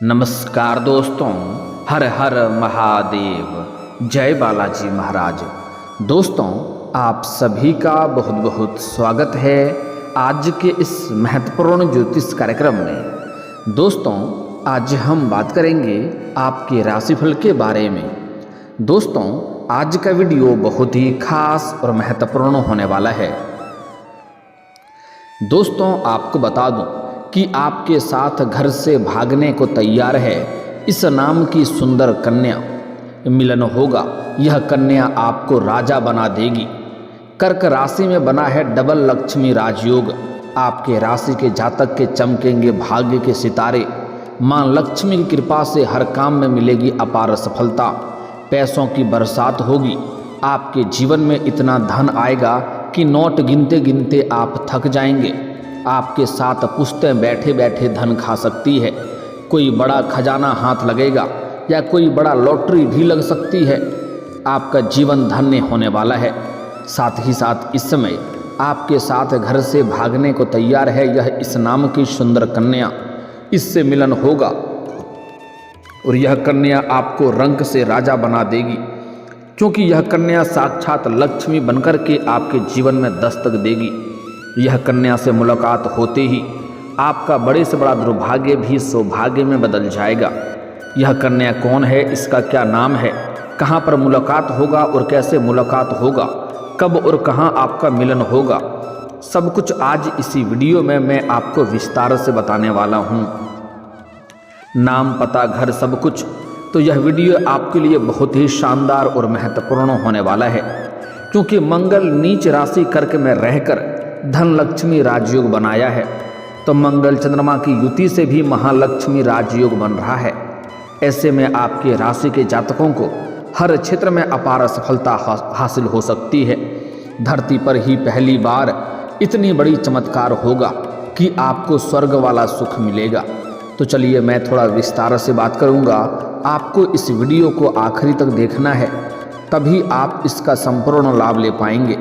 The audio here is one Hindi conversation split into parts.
नमस्कार दोस्तों, हर हर महादेव, जय बालाजी महाराज। दोस्तों, आप सभी का बहुत बहुत स्वागत है आज के इस महत्वपूर्ण ज्योतिष कार्यक्रम में। दोस्तों, आज हम बात करेंगे आपके राशिफल के बारे में। दोस्तों, आज का वीडियो बहुत ही खास और महत्वपूर्ण होने वाला है। दोस्तों, आपको बता दूं कि आपके साथ घर से भागने को तैयार है इस नाम की सुंदर कन्या मिलन होगा। यह कन्या आपको राजा बना देगी। कर्क राशि में बना है डबल लक्ष्मी राजयोग। आपके राशि के जातक के चमकेंगे भाग्य के सितारे। मां लक्ष्मी की कृपा से हर काम में मिलेगी अपार सफलता। पैसों की बरसात होगी। आपके जीवन में इतना धन आएगा कि नोट गिनते गिनते आप थक जाएंगे। आपके साथ पुश्तें बैठे बैठे धन खा सकती है। कोई बड़ा खजाना हाथ लगेगा या कोई बड़ा लॉटरी भी लग सकती है। आपका जीवन धन्य होने वाला है। साथ ही साथ इस समय आपके साथ घर से भागने को तैयार है यह इस नाम की सुंदर कन्या। इससे मिलन होगा और यह कन्या आपको रंक से राजा बना देगी, क्योंकि यह कन्या साक्षात लक्ष्मी बनकर के आपके जीवन में दस्तक देगी। यह कन्या से मुलाकात होते ही आपका बड़े से बड़ा दुर्भाग्य भी सौभाग्य में बदल जाएगा। यह कन्या कौन है, इसका क्या नाम है, कहाँ पर मुलाकात होगा और कैसे मुलाकात होगा, कब और कहाँ आपका मिलन होगा, सब कुछ आज इसी वीडियो में मैं आपको विस्तार से बताने वाला हूँ। नाम, पता, घर, सब कुछ। तो यह वीडियो आपके लिए बहुत ही शानदार और महत्वपूर्ण होने वाला है, क्योंकि मंगल नीच राशि कर्क में रहकर धन लक्ष्मी राजयोग बनाया है। तो मंगल चंद्रमा की युति से भी महालक्ष्मी राजयोग बन रहा है। ऐसे में आपके राशि के जातकों को हर क्षेत्र में अपार सफलता हासिल हो सकती है। धरती पर ही पहली बार इतनी बड़ी चमत्कार होगा कि आपको स्वर्ग वाला सुख मिलेगा। तो चलिए मैं थोड़ा विस्तार से बात करूंगा। आपको इस वीडियो को आखिरी तक देखना है, तभी आप इसका संपूर्ण लाभ ले पाएंगे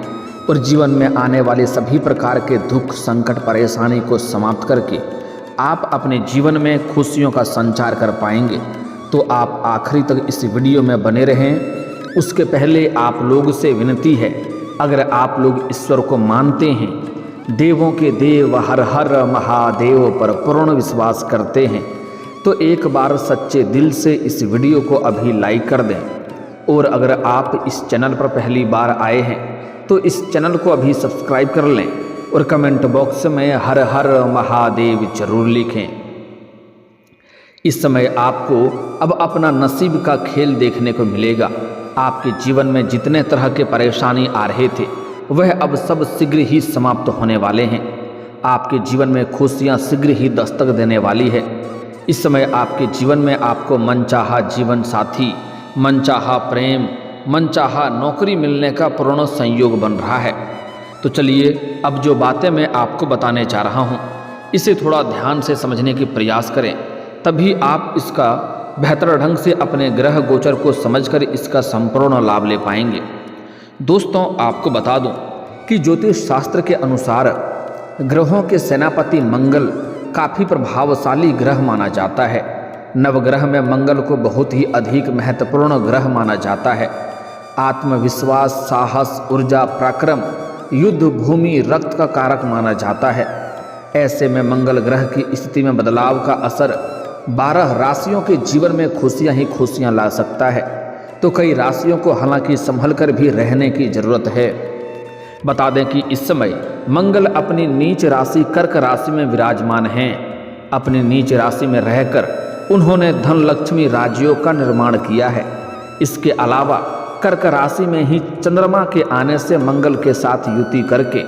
और जीवन में आने वाले सभी प्रकार के दुख, संकट, परेशानी को समाप्त करके आप अपने जीवन में खुशियों का संचार कर पाएंगे। तो आप आखिरी तक इस वीडियो में बने रहें। उसके पहले आप लोग से विनती है, अगर आप लोग ईश्वर को मानते हैं, देवों के देव हर हर महादेव पर पूर्ण विश्वास करते हैं, तो एक बार सच्चे दिल से इस वीडियो को अभी लाइक कर दें। और अगर आप इस चैनल पर पहली बार आए हैं तो इस चैनल को अभी सब्सक्राइब कर लें और कमेंट बॉक्स में हर हर महादेव जरूर लिखें। इस समय आपको अब अपना नसीब का खेल देखने को मिलेगा। आपके जीवन में जितने तरह के परेशानी आ रहे थे वह अब सब शीघ्र ही समाप्त होने वाले हैं। आपके जीवन में खुशियां शीघ्र ही दस्तक देने वाली है। इस समय आपके जीवन में आपको मनचाहा जीवन साथी, मनचाहा प्रेम, मनचाहा नौकरी मिलने का पूर्ण संयोग बन रहा है। तो चलिए अब जो बातें मैं आपको बताने जा रहा हूँ इसे थोड़ा ध्यान से समझने की प्रयास करें, तभी आप इसका बेहतर ढंग से अपने ग्रह गोचर को समझकर इसका संपूर्ण लाभ ले पाएंगे। दोस्तों, आपको बता दूं कि ज्योतिष शास्त्र के अनुसार ग्रहों के सेनापति मंगल काफ़ी प्रभावशाली ग्रह माना जाता है। नवग्रह में मंगल को बहुत ही अधिक महत्वपूर्ण ग्रह माना जाता है। आत्मविश्वास, साहस, ऊर्जा, पराक्रम, युद्ध भूमि, रक्त का कारक माना जाता है। ऐसे में मंगल ग्रह की स्थिति में बदलाव का असर 12 राशियों के जीवन में खुशियां ही खुशियां ला सकता है। तो कई राशियों को हालांकि संभल कर भी रहने की जरूरत है। बता दें कि इस समय मंगल अपनी नीच राशि कर्क राशि में विराजमान हैं। अपनी नीच राशि में रहकर उन्होंने धन लक्ष्मी राजयोग का निर्माण किया है। इसके अलावा कर्क राशि में ही चंद्रमा के आने से मंगल के साथ युति करके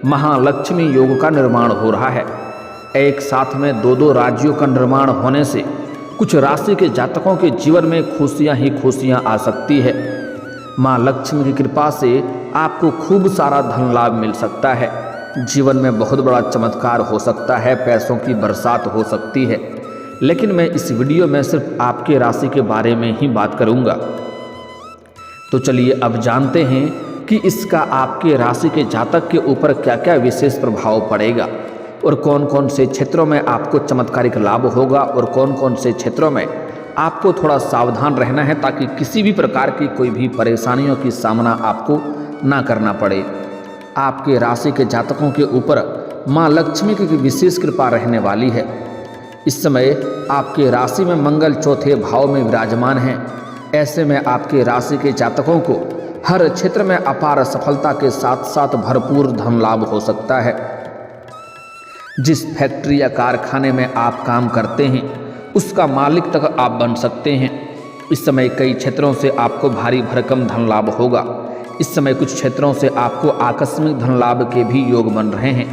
महालक्ष्मी योग का निर्माण हो रहा है। एक साथ में दो राज्यों का निर्माण होने से कुछ राशि के जातकों के जीवन में खुशियां ही खुशियां आ सकती है। मां लक्ष्मी की कृपा से आपको खूब सारा धन लाभ मिल सकता है। जीवन में बहुत बड़ा चमत्कार हो सकता है, पैसों की बरसात हो सकती है। लेकिन मैं इस वीडियो में सिर्फ आपके राशि के बारे में ही बात करूंगा। तो चलिए अब जानते हैं कि इसका आपके राशि के जातक के ऊपर क्या क्या विशेष प्रभाव पड़ेगा। और कौन कौन से क्षेत्रों में आपको चमत्कारिक लाभ होगा और कौन कौन से क्षेत्रों में आपको थोड़ा सावधान रहना है ताकि किसी भी प्रकार की कोई भी परेशानियों की सामना आपको ना करना पड़े। आपके राशि के जातकों के ऊपर माँ लक्ष्मी की विशेष कृपा रहने वाली है। इस समय आपके राशि में मंगल चौथे भाव में विराजमान है। ऐसे में आपके राशि के जातकों को हर क्षेत्र में अपार सफलता के साथ साथ भरपूर धन लाभ हो सकता है। जिस फैक्ट्री या कारखाने में आप काम करते हैं उसका मालिक तक आप बन सकते हैं। इस समय कई क्षेत्रों से आपको भारी भरकम धन लाभ होगा। इस समय कुछ क्षेत्रों से आपको आकस्मिक धन लाभ के भी योग बन रहे हैं।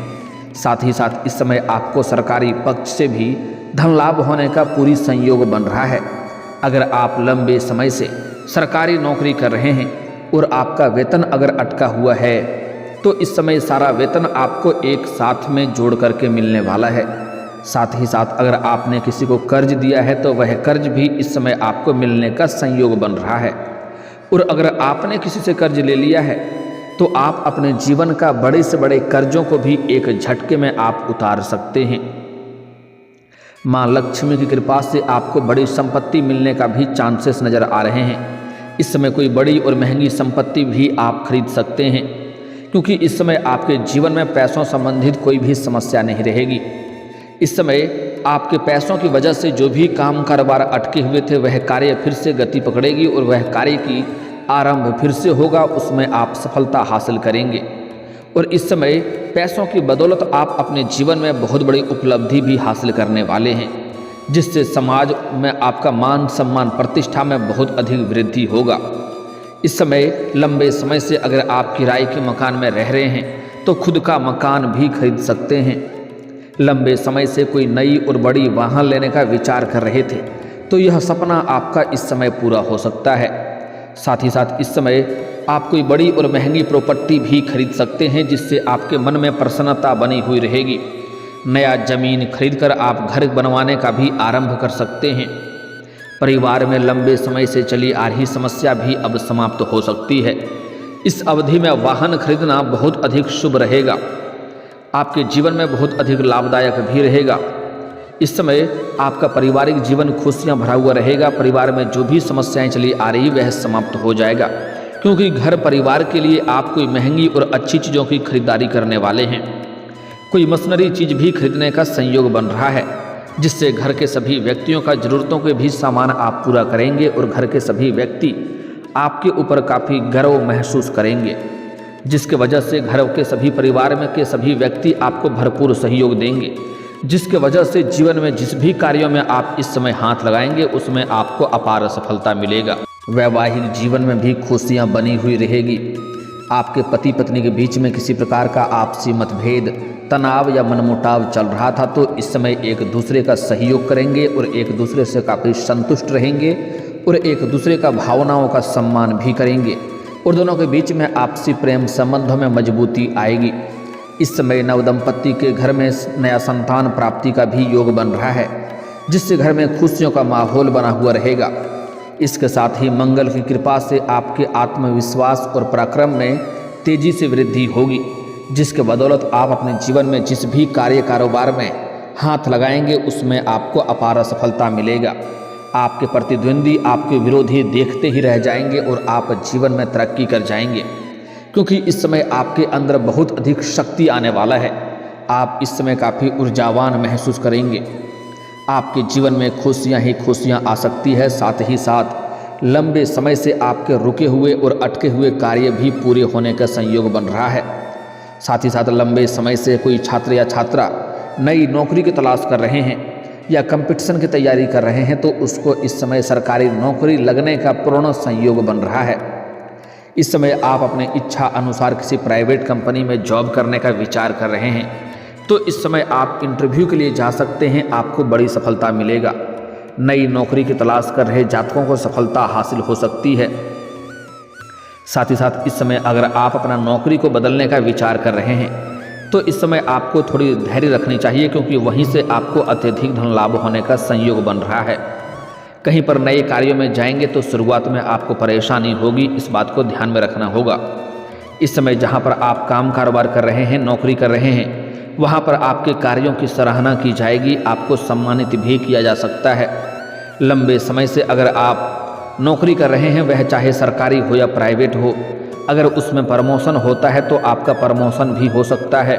साथ ही साथ इस समय आपको सरकारी पक्ष से भी धन लाभ होने का पूरी संयोग बन रहा है। अगर आप लंबे समय से सरकारी नौकरी कर रहे हैं और आपका वेतन अगर अटका हुआ है तो इस समय सारा वेतन आपको एक साथ में जोड़ करके मिलने वाला है। साथ ही साथ अगर आपने किसी को कर्ज दिया है तो वह कर्ज भी इस समय आपको मिलने का संयोग बन रहा है। और अगर आपने किसी से कर्ज ले लिया है तो आप अपने जीवन का बड़े से बड़े कर्जों को भी एक झटके में आप उतार सकते हैं। माँ लक्ष्मी की कृपा से आपको बड़ी संपत्ति मिलने का भी चांसेस नज़र आ रहे हैं। इस समय कोई बड़ी और महंगी संपत्ति भी आप खरीद सकते हैं क्योंकि इस समय आपके जीवन में पैसों संबंधित कोई भी समस्या नहीं रहेगी। इस समय आपके पैसों की वजह से जो भी काम कारोबार अटके हुए थे वह कार्य फिर से गति पकड़ेगी और वह कार्य की आरंभ फिर से होगा, उसमें आप सफलता हासिल करेंगे। और इस समय पैसों की बदौलत आप अपने जीवन में बहुत बड़ी उपलब्धि भी हासिल करने वाले हैं, जिससे समाज में आपका मान सम्मान प्रतिष्ठा में बहुत अधिक वृद्धि होगा। इस समय लंबे समय से अगर आप किराए के मकान में रह रहे हैं तो खुद का मकान भी खरीद सकते हैं। लंबे समय से कोई नई और बड़ी वाहन लेने का विचार कर रहे थे तो यह सपना आपका इस समय पूरा हो सकता है। साथ ही साथ इस समय आप कोई बड़ी और महंगी प्रॉपर्टी भी खरीद सकते हैं जिससे आपके मन में प्रसन्नता बनी हुई रहेगी। नया जमीन खरीदकर आप घर बनवाने का भी आरंभ कर सकते हैं। परिवार में लंबे समय से चली आ रही समस्या भी अब समाप्त हो सकती है। इस अवधि में वाहन खरीदना बहुत अधिक शुभ रहेगा, आपके जीवन में बहुत अधिक लाभदायक भी रहेगा। इस समय आपका पारिवारिक जीवन खुशियां भरा हुआ रहेगा। परिवार में जो भी समस्याएं चली आ रही वह समाप्त हो जाएगा क्योंकि घर परिवार के लिए आप कोई महंगी और अच्छी चीज़ों की खरीदारी करने वाले हैं। कोई मशीनरी चीज़ भी खरीदने का संयोग बन रहा है जिससे घर के सभी व्यक्तियों का ज़रूरतों के भी सामान आप पूरा करेंगे और घर के सभी व्यक्ति आपके ऊपर काफ़ी गर्व महसूस करेंगे, जिसके वजह से घर के सभी परिवार में के सभी व्यक्ति आपको भरपूर सहयोग देंगे, जिसके वजह से जीवन में जिस भी कार्यों में आप इस समय हाथ लगाएंगे उसमें आपको अपार सफलता मिलेगा। वैवाहिक जीवन में भी खुशियां बनी हुई रहेगी। आपके पति पत्नी के बीच में किसी प्रकार का आपसी मतभेद, तनाव या मनमुटाव चल रहा था तो इस समय एक दूसरे का सहयोग करेंगे और एक दूसरे से काफ़ी संतुष्ट रहेंगे और एक दूसरे का भावनाओं का सम्मान भी करेंगे और दोनों के बीच में आपसी प्रेम संबंधों में मजबूती आएगी। इस समय नवदंपति के घर में नया संतान प्राप्ति का भी योग बन रहा है जिससे घर में खुशियों का माहौल बना हुआ रहेगा। इसके साथ ही मंगल की कृपा से आपके आत्मविश्वास और पराक्रम में तेजी से वृद्धि होगी, जिसके बदौलत आप अपने जीवन में जिस भी कार्य कारोबार में हाथ लगाएंगे उसमें आपको अपार सफलता मिलेगा। आपके प्रतिद्वंदी, आपके विरोधी देखते ही रह जाएंगे और आप जीवन में तरक्की कर जाएंगे क्योंकि इस समय आपके अंदर बहुत अधिक शक्ति आने वाला है। आप इस समय काफ़ी ऊर्जावान महसूस करेंगे। आपके जीवन में खुशियां ही खुशियां आ सकती है। साथ ही साथ लंबे समय से आपके रुके हुए और अटके हुए कार्य भी पूरे होने का संयोग बन रहा है। साथ ही साथ लंबे समय से कोई छात्र या छात्रा नई नौकरी की तलाश कर रहे हैं या कंपटीशन की तैयारी कर रहे हैं तो उसको इस समय सरकारी नौकरी लगने का पूर्ण संयोग बन रहा है। इस समय आप अपने इच्छा अनुसार किसी प्राइवेट कंपनी में जॉब करने का विचार कर रहे हैं तो इस समय आप इंटरव्यू के लिए जा सकते हैं, आपको बड़ी सफलता मिलेगा। नई नौकरी की तलाश कर रहे जातकों को सफलता हासिल हो सकती है। साथ ही साथ इस समय अगर आप अपना नौकरी को बदलने का विचार कर रहे हैं तो इस समय आपको थोड़ी धैर्य रखनी चाहिए क्योंकि वहीं से आपको अत्यधिक धन लाभ होने का संयोग बन रहा है। कहीं पर नए कार्यों में जाएंगे तो शुरुआत में आपको परेशानी होगी, इस बात को ध्यान में रखना होगा। इस समय जहां पर आप काम कारोबार कर रहे हैं, नौकरी कर रहे हैं, वहाँ पर आपके कार्यों की सराहना की जाएगी, आपको सम्मानित भी किया जा सकता है। लंबे समय से अगर आप नौकरी कर रहे हैं, वह चाहे सरकारी हो या प्राइवेट हो, अगर उसमें प्रमोशन होता है तो आपका प्रमोशन भी हो सकता है।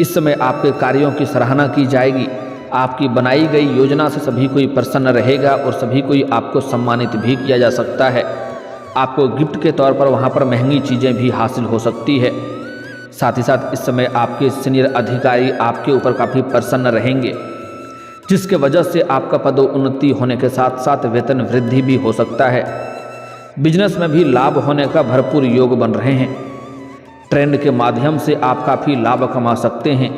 इस समय आपके कार्यों की सराहना की जाएगी, आपकी बनाई गई योजना से सभी कोई प्रसन्न रहेगा और सभी कोई आपको सम्मानित भी किया जा सकता है। आपको गिफ्ट के तौर पर वहाँ पर महंगी चीज़ें भी हासिल हो सकती है। साथ ही साथ इस समय आपके सीनियर अधिकारी आपके ऊपर काफ़ी प्रसन्न रहेंगे, जिसके वजह से आपका पदोन्नति होने के साथ साथ वेतन वृद्धि भी हो सकता है। बिजनेस में भी लाभ होने का भरपूर योग बन रहे हैं। ट्रेंड के माध्यम से आप काफ़ी लाभ कमा सकते हैं।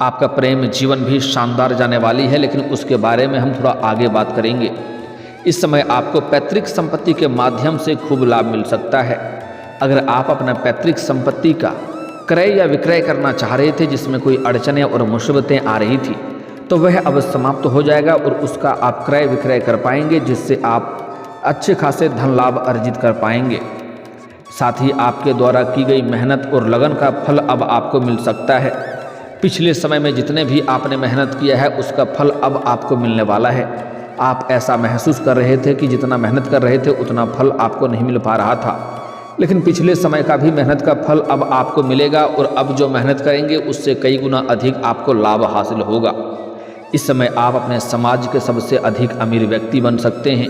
आपका प्रेम जीवन भी शानदार जाने वाली है, लेकिन उसके बारे में हम थोड़ा आगे बात करेंगे। इस समय आपको पैतृक संपत्ति के माध्यम से खूब लाभ मिल सकता है। अगर आप अपना पैतृक संपत्ति का क्रय या विक्रय करना चाह रहे थे, जिसमें कोई अड़चनें और मुसीबतें आ रही थी, तो वह अब समाप्त हो जाएगा और उसका आप क्रय विक्रय कर पाएंगे, जिससे आप अच्छे खासे धन लाभ अर्जित कर पाएंगे। साथ ही आपके द्वारा की गई मेहनत और लगन का फल अब आपको मिल सकता है। पिछले समय में जितने भी आपने मेहनत किया है, उसका फल अब आपको मिलने वाला है। आप ऐसा महसूस कर रहे थे कि जितना मेहनत कर रहे थे उतना फल आपको नहीं मिल पा रहा था, लेकिन पिछले समय का भी मेहनत का फल अब आपको मिलेगा और अब जो मेहनत करेंगे उससे कई गुना अधिक आपको लाभ हासिल होगा। इस समय आप अपने समाज के सबसे अधिक अमीर व्यक्ति बन सकते हैं।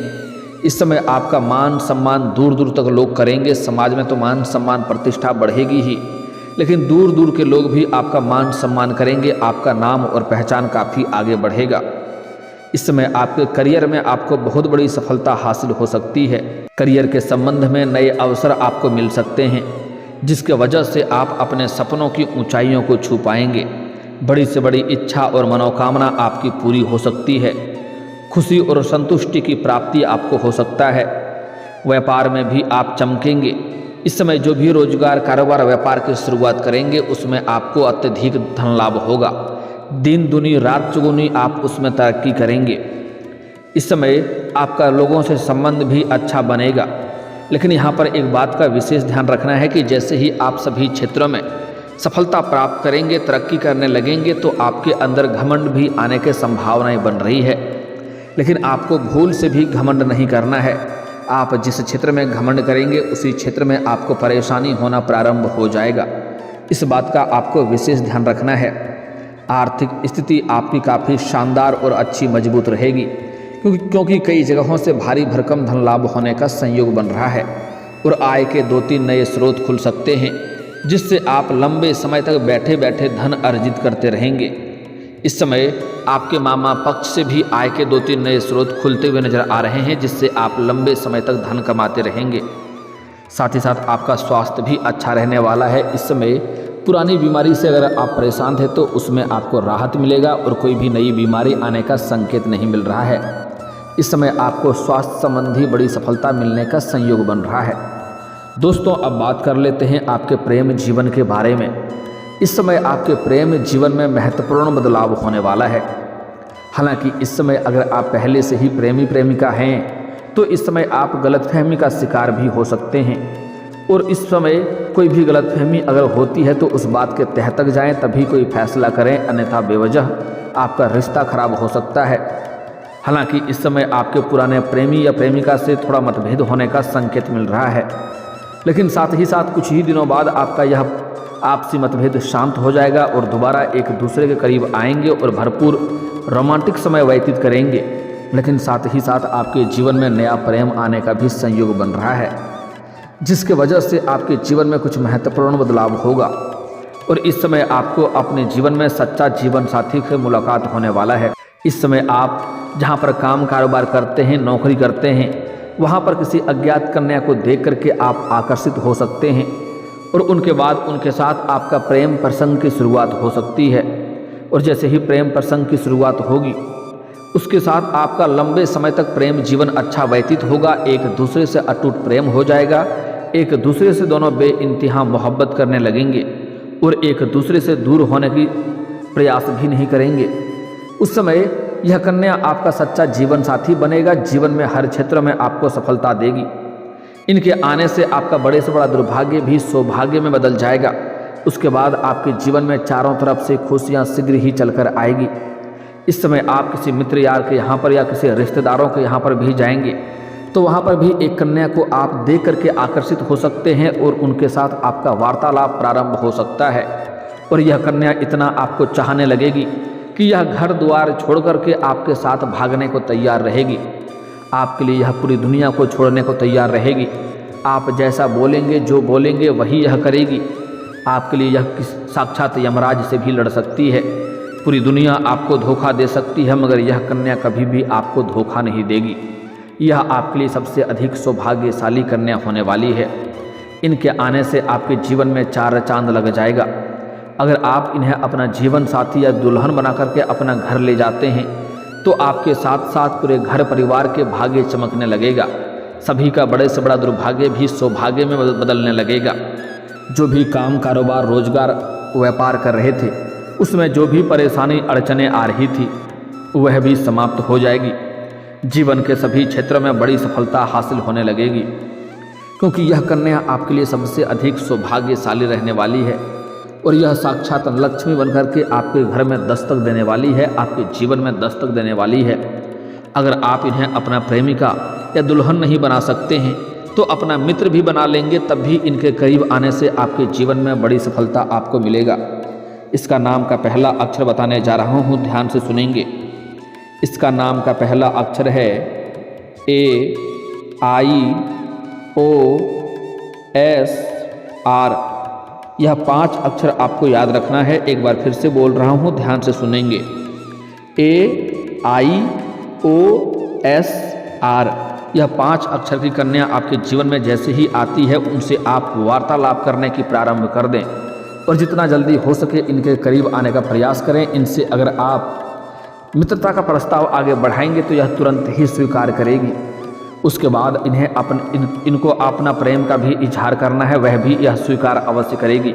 इस समय आपका मान सम्मान दूर दूर तक लोग करेंगे। समाज में तो मान सम्मान प्रतिष्ठा बढ़ेगी ही, लेकिन दूर दूर के लोग भी आपका मान सम्मान करेंगे। आपका नाम और पहचान काफ़ी आगे बढ़ेगा। इस समय आपके करियर में आपको बहुत बड़ी सफलता हासिल हो सकती है। करियर के संबंध में नए अवसर आपको मिल सकते हैं, जिसके वजह से आप अपने सपनों की ऊंचाइयों को छू पाएंगे। बड़ी से बड़ी इच्छा और मनोकामना आपकी पूरी हो सकती है। खुशी और संतुष्टि की प्राप्ति आपको हो सकता है। व्यापार में भी आप चमकेंगे। इस समय जो भी रोजगार कारोबार व्यापार की शुरुआत करेंगे, उसमें आपको अत्यधिक धन लाभ होगा। दिन दुनी रात चौगुनी आप उसमें तरक्की करेंगे। इस समय आपका लोगों से संबंध भी अच्छा बनेगा, लेकिन यहाँ पर एक बात का विशेष ध्यान रखना है कि जैसे ही आप सभी क्षेत्रों में सफलता प्राप्त करेंगे, तरक्की करने लगेंगे, तो आपके अंदर घमंड भी आने की संभावनाएं बन रही है। लेकिन आपको भूल से भी घमंड नहीं करना है। आप जिस क्षेत्र में घमंड करेंगे, उसी क्षेत्र में आपको परेशानी होना प्रारंभ हो जाएगा। इस बात का आपको विशेष ध्यान रखना है। आर्थिक स्थिति आपकी काफ़ी शानदार और अच्छी मजबूत रहेगी, क्योंकि कई जगहों से भारी भरकम धन लाभ होने का संयोग बन रहा है और आय के 2-3 नए स्रोत खुल सकते हैं, जिससे आप लंबे समय तक बैठे बैठे धन अर्जित करते रहेंगे। इस समय आपके मामा पक्ष से भी आय के 2-3 नए स्रोत खुलते हुए नजर आ रहे हैं, जिससे आप लंबे समय तक धन कमाते रहेंगे। साथ ही साथ आपका स्वास्थ्य भी अच्छा रहने वाला है। इस समय पुरानी बीमारी से अगर आप परेशान थे तो उसमें आपको राहत मिलेगा और कोई भी नई बीमारी आने का संकेत नहीं मिल रहा है। इस समय आपको स्वास्थ्य संबंधी बड़ी सफलता मिलने का संयोग बन रहा है। दोस्तों, अब बात कर लेते हैं आपके प्रेम जीवन के बारे में। इस समय आपके प्रेम जीवन में महत्वपूर्ण बदलाव होने वाला है। हालांकि इस समय अगर आप पहले से ही प्रेमी प्रेमिका हैं, तो इस समय आप गलतफहमी का शिकार भी हो सकते हैं। और इस समय कोई भी गलतफहमी अगर होती है तो उस बात के तह तक जाएं, तभी कोई फैसला करें, अन्यथा बेवजह आपका रिश्ता खराब हो सकता है। हालांकि इस समय आपके पुराने प्रेमी या प्रेमिका से थोड़ा मतभेद होने का संकेत मिल रहा है, लेकिन साथ ही साथ कुछ ही दिनों बाद आपका यह आपसी मतभेद शांत हो जाएगा और दोबारा एक दूसरे के करीब आएंगे और भरपूर रोमांटिक समय व्यतीत करेंगे। लेकिन साथ ही साथ आपके जीवन में नया प्रेम आने का भी संयोग बन रहा है, जिसके वजह से आपके जीवन में कुछ महत्वपूर्ण बदलाव होगा। और इस समय आपको अपने जीवन में सच्चा जीवन साथी से मुलाकात होने वाला है। इस समय आप जहां पर काम कारोबार करते हैं, नौकरी करते हैं, वहां पर किसी अज्ञात कन्या को देख करके आप आकर्षित हो सकते हैं और उनके बाद उनके साथ आपका प्रेम प्रसंग की शुरुआत हो सकती है। और जैसे ही प्रेम प्रसंग की शुरुआत होगी, उसके साथ आपका लंबे समय तक प्रेम जीवन अच्छा व्यतीत होगा। एक दूसरे से अटूट प्रेम हो जाएगा। एक दूसरे से दोनों बेइंतहा मोहब्बत करने लगेंगे और एक दूसरे से दूर होने की प्रयास भी नहीं करेंगे। उस समय यह कन्या आपका सच्चा जीवन साथी बनेगा। जीवन में हर क्षेत्र में आपको सफलता देगी। इनके आने से आपका बड़े से बड़ा दुर्भाग्य भी सौभाग्य में बदल जाएगा उसके बाद आपके जीवन में चारों तरफ से खुशियाँ शीघ्र ही चलकर आएगी। इस समय आप किसी मित्र यार के यहाँ पर या किसी रिश्तेदारों के यहाँ पर भी जाएंगे तो वहाँ पर भी एक कन्या को आप देख करके आकर्षित हो सकते हैं और उनके साथ आपका वार्तालाप प्रारंभ हो सकता है। और यह कन्या इतना आपको चाहने लगेगी कि यह घर द्वार छोड़ करके आपके साथ भागने को तैयार रहेगी। आपके लिए यह पूरी दुनिया को छोड़ने को तैयार रहेगी। आप जैसा बोलेंगे, जो बोलेंगे वही यह करेगी। आपके लिए यह साक्षात यमराज से भी लड़ सकती है। पूरी दुनिया आपको धोखा दे सकती है, मगर यह कन्या कभी भी आपको धोखा नहीं देगी। यह आपके लिए सबसे अधिक सौभाग्यशाली कन्या होने वाली है। इनके आने से आपके जीवन में चार चांद लग जाएगा। अगर आप इन्हें अपना जीवन साथी या दुल्हन बना करके अपना घर ले जाते हैं तो आपके साथ साथ पूरे घर परिवार के भाग्य चमकने लगेगा। सभी का बड़े से बड़ा दुर्भाग्य भी सौभाग्य में बदलने लगेगा। जो भी काम, कारोबार, रोजगार, व्यापार कर रहे थे उसमें जो भी परेशानी अड़चने आ रही थी वह भी समाप्त हो जाएगी। जीवन के सभी क्षेत्रों में बड़ी सफलता हासिल होने लगेगी, क्योंकि यह कन्या आपके लिए सबसे अधिक सौभाग्यशाली रहने वाली है और यह साक्षात लक्ष्मी बनकर के आपके घर में दस्तक देने वाली है, आपके जीवन में दस्तक देने वाली है। अगर आप इन्हें अपना प्रेमिका या दुल्हन नहीं बना सकते हैं तो अपना मित्र भी बना लेंगे, तब भी इनके करीब आने से आपके जीवन में बड़ी सफलता आपको मिलेगा। इसका नाम का पहला अक्षर बताने जा रहा हूँ, ध्यान से सुनेंगे। इसका नाम का पहला अक्षर है AIOSR। यह 5 अक्षर आपको याद रखना है। एक बार फिर से बोल रहा हूँ, ध्यान से सुनेंगे। AIOSR। यह 5 अक्षर की कन्या आपके जीवन में जैसे ही आती है उनसे आप वार्तालाप करने की प्रारंभ कर दें और जितना जल्दी हो सके इनके करीब आने का प्रयास करें। इनसे अगर आप मित्रता का प्रस्ताव आगे बढ़ाएंगे तो यह तुरंत ही स्वीकार करेगी। उसके बाद इनको अपना प्रेम का भी इजहार करना है, वह भी यह स्वीकार अवश्य करेगी।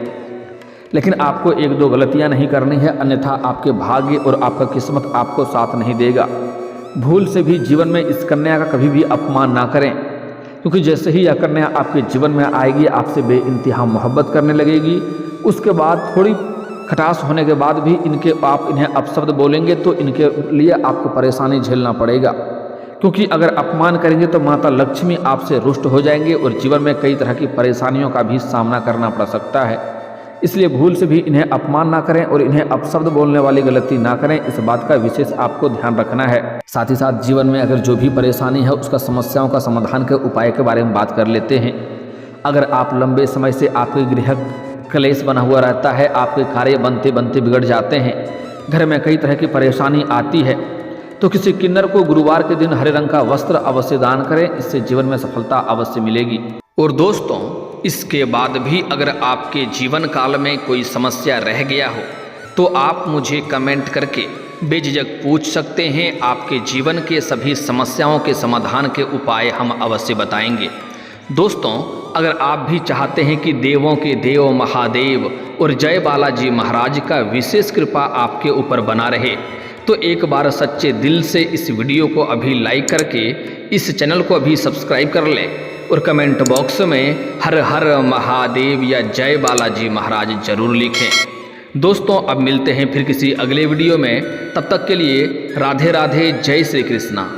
लेकिन आपको 1-2 गलतियां नहीं करनी है, अन्यथा आपके भाग्य और आपका किस्मत आपको साथ नहीं देगा। भूल से भी जीवन में इस कन्या का कभी भी अपमान ना करें, क्योंकि जैसे ही यह कन्या आपके जीवन में आएगी आपसे बेइंतहा मोहब्बत करने लगेगी। उसके बाद थोड़ी खटास होने के बाद भी आप इन्हें अपशब्द बोलेंगे तो इनके लिए आपको परेशानी झेलना पड़ेगा, क्योंकि अगर अपमान करेंगे तो माता लक्ष्मी आपसे रुष्ट हो जाएंगे और जीवन में कई तरह की परेशानियों का भी सामना करना पड़ सकता है। इसलिए भूल से भी इन्हें अपमान ना करें और इन्हें अपशब्द बोलने वाली गलती ना करें, इस बात का विशेष आपको ध्यान रखना है। साथ ही साथ जीवन में अगर जो भी परेशानी है उसका समस्याओं का समाधान के उपाय के बारे में बात कर लेते हैं। अगर आप लंबे समय से आपके गृह क्लेश बना हुआ रहता है, आपके कार्य बनते बनते बिगड़ जाते हैं, घर में कई तरह की परेशानी आती है, तो किसी किन्नर को गुरुवार के दिन हरे रंग का वस्त्र अवश्य दान करें, इससे जीवन में सफलता अवश्य मिलेगी। और दोस्तों, इसके बाद भी अगर आपके जीवन काल में कोई समस्या रह गया हो तो आप मुझे कमेंट करके बेझिझक पूछ सकते हैं। आपके जीवन के सभी समस्याओं के समाधान के उपाय हम अवश्य बताएंगे। दोस्तों, अगर आप भी चाहते हैं कि देवों के देव महादेव और जय बालाजी महाराज का विशेष कृपा आपके ऊपर बना रहे तो एक बार सच्चे दिल से इस वीडियो को अभी लाइक करके इस चैनल को अभी सब्सक्राइब कर लें और कमेंट बॉक्स में हर हर महादेव या जय बालाजी महाराज जरूर लिखें। दोस्तों, अब मिलते हैं फिर किसी अगले वीडियो में। तब तक के लिए राधे राधे, जय श्री कृष्णा।